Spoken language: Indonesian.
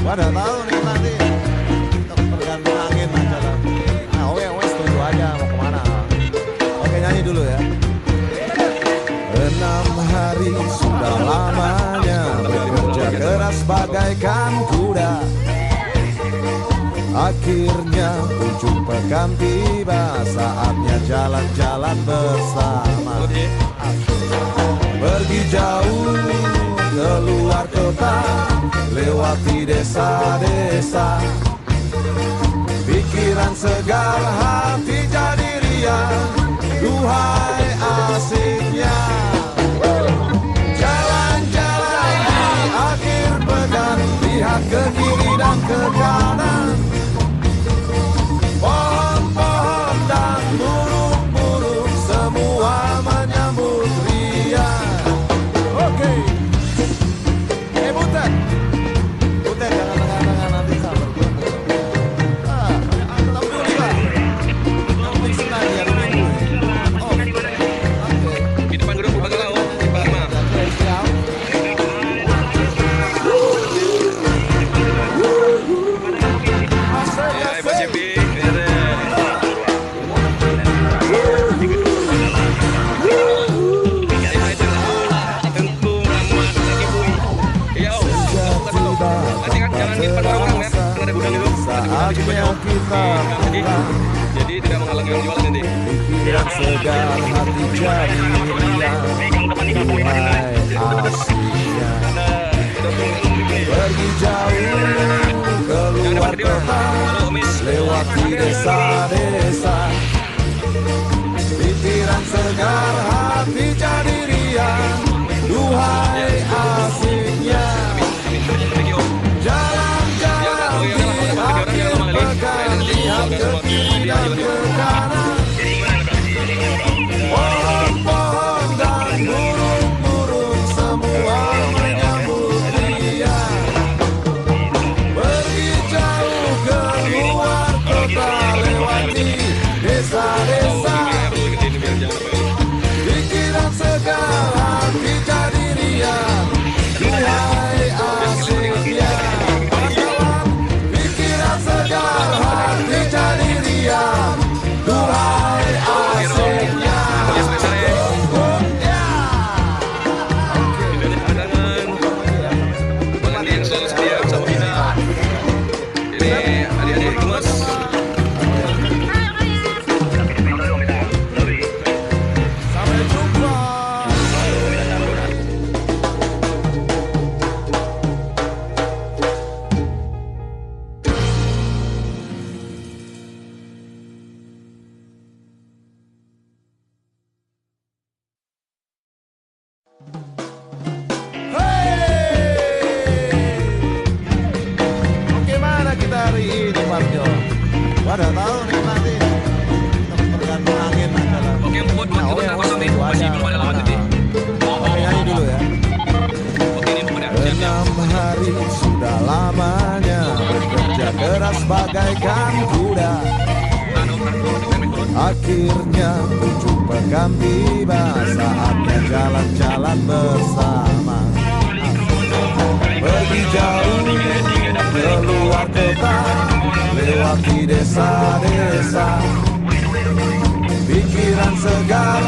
Pada tahu nih nanti tergantung angin aja lah. Nah, oke, setuju aja mau kemana. Oke, nyanyi dulu ya. 6 hari sudah lamanya bekerja keras bagaikan kuda. Akhirnya ujung pekan tiba, saatnya jalan-jalan bersama. Pergi jauh keluar kota, lewati desa-desa. Pikiran segar, hati jadi riang, duhai asiknya. Jalan-jalan di akhir pekan, lihat ke kiri dan ke kanan. Pohon-pohon dan burung-burung semua menyambut riang. Oke. Butet jangan tengah-tengah nanti sabar. Tetap dulu lah. Yang penting senang ya minggu. Oh, oke. Di depan gedung Bupati Laut, di Pak Ma. Ya, Ibu Cipi. Saatnya kita jadi tidak menghalangi yang jualan nanti. pikiran segar, hati jadi riang, duhai asiknya. Pergi jauh keluar kota, lewati desa-desa. Pikiran segar, hati jadi riang, duhai asiknya. Jalan-jalan di akhir pekan, lihat ke kiri dan ke kanan. Pohon-pohon dan burung-burung semua menyambut riang. Pergi jauh keluar kota, lewati desa-desa. Pikiran segar, hati jadi riang, duhai asiknya. Pikiran segar, hati jadi riang, duhai asiknya. Sampai jumpa. Bagaimana kita hari ini, Parjo? Pada tahu nih nanti tergantung angin aja lah. Oke, buat kita kosong nih. Masih belum ada lawan nanti. Oke, nyanyi dulu ya. Oke, ini udah siap-siap. 6 hari sudah lamanya bekerja keras bagaikan kuda. Akhirnya ujung pekan tiba, saatnya jalan-jalan bersama. Pergi jauh keluar kota, lewati desa-desa. Pikiran segar,